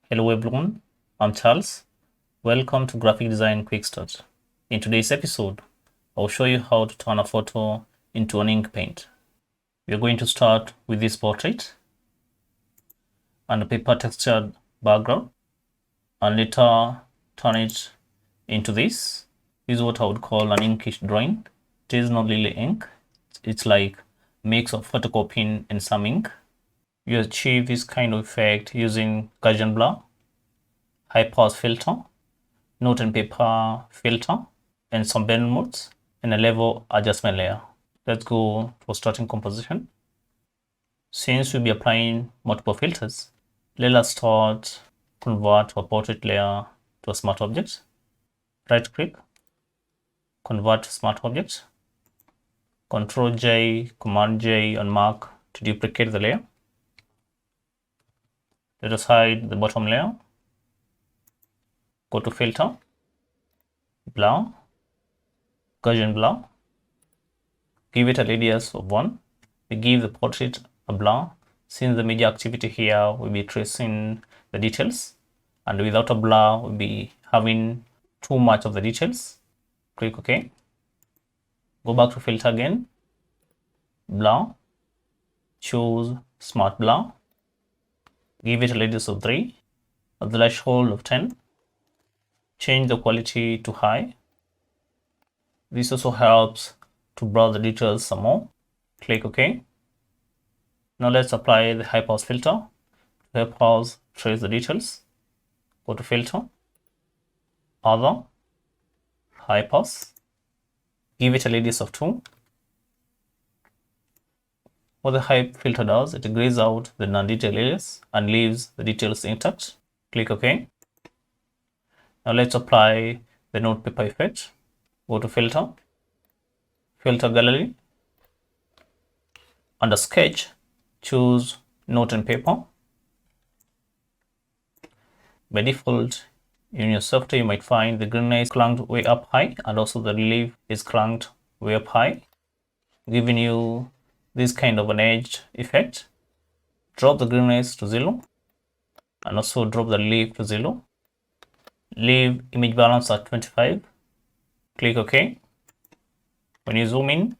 Hello everyone, I'm Charles. Welcome to Graphic Design Quick Start. In today's episode, I'll show you how to turn a photo into an ink paint. We're going to start with this portrait and a paper textured background and later turn it into this. This is what I would call an inkish drawing. It is not really ink, it's like a mix of photocopying and some ink. You achieve this kind of effect using Gaussian Blur, high pass filter, note and paper filter, and some blend modes, and a level adjustment layer. Let's go for starting composition. Since we'll be applying multiple filters, let us start convert our portrait layer to a smart object. Right click, convert to smart object, Ctrl J, Command J on mark to duplicate the layer. Let us hide the bottom layer. Go to filter, blur, Gaussian blur. Give it a radius of 1. We give the portrait a blur since the major activity here will be tracing the details, and without a blur we'll be having too much of the details. Click OK. Go back to filter again, blur, choose smart blur, give it a radius of 3, a threshold of 10, change the quality to high. This also helps to blur the details some more. Click OK. Now let's apply the high pass filter. To help us trace the details, go to filter, other, high pass, give it a radius of 2. What the high filter does, it grays out the non-detailed areas and leaves the details intact. Click OK. Now let's apply the note paper effect. Go to filter, filter gallery, under sketch, choose note and paper. By default, in your software, you might find the greenness cranked way up high and also the relief is cranked way up high, giving you this kind of an edged effect. Drop the greenness to 0 and also drop the relief to 0. Leave image balance at 25. Click OK. When you zoom in,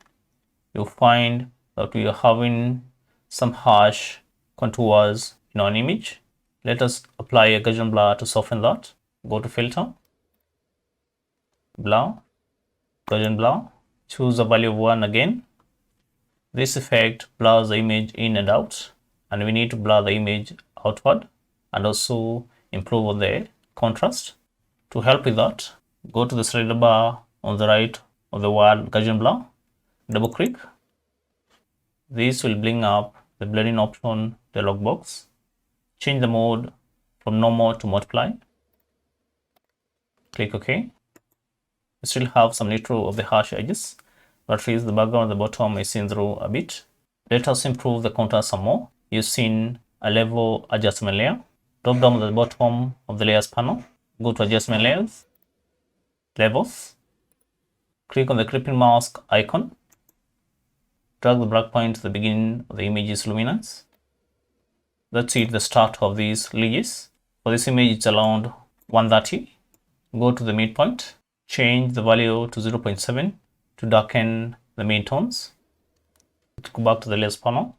you'll find that we are having some harsh contours in our image. Let us apply a Gaussian blur to soften that. Go to filter, blur, Gaussian blur, choose a value of 1 again. This effect blurs the image in and out, and we need to blur the image outward and also improve on the contrast. To help with that, go to the slider bar on the right of the word Gaussian blur, double click. This will bring up the blending option dialog box. Change the mode from normal to multiply. Click OK. We still have some little of the harsh edges, but at least the background at the bottom is seen through a bit. Let us improve the contrast some more using a level adjustment layer. Drop down at the bottom of the layers panel. Go to adjustment layers, levels. Click on the creeping mask icon. Drag the breakpoint to the beginning of the image's luminance. That's it, the start of these ridges. For this image, it's around 130. Go to the midpoint, change the value to 0.7 to darken the main tones. Go back to the layers panel.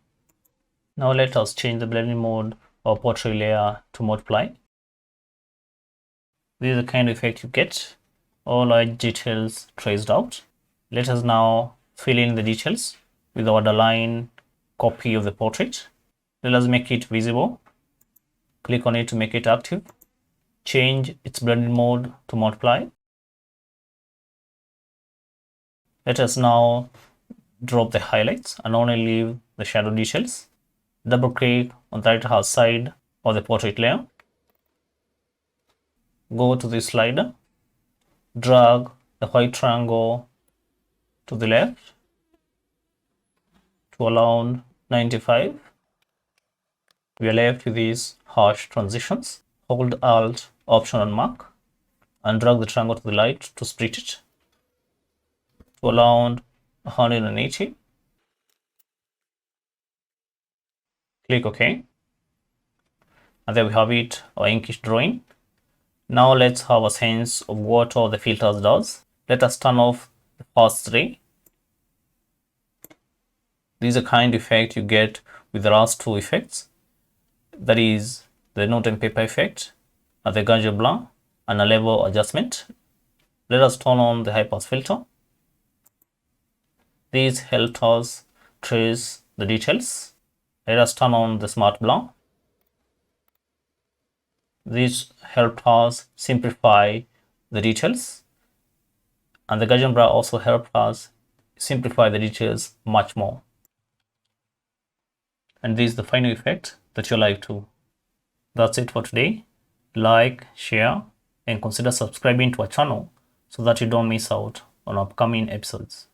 Now let us change the blending mode of portrait layer to multiply. This is the kind of effect you get, all our details traced out. Let us now fill in the details with our underline copy of the portrait. Let us make it visible. Click on it to make it active. Change its blending mode to multiply. Let us now drop the highlights and only leave the shadow details. Double click on the right hand side of the portrait layer. Go to the slider. Drag the white triangle to the left to around 95. We are left with these harsh transitions. Hold Alt Option and mark and drag the triangle to the right to split it to around 180. Click OK. And there we have it, our inkish drawing. Now let's have a sense of what all the filters does. Let us turn off the first three. This is a kind of effect you get with the last two effects. That is the note and paper effect, and the Gaussian Blur, and a level adjustment. Let us turn on the high pass filter. This helps us trace the details. Let us turn on the smart blur. This helped us simplify the details, and the Gaussian Blur also helped us simplify the details much more. And this is the final effect that you like too. That's it for today. Like, share, and consider subscribing to our channel so that you don't miss out on upcoming episodes.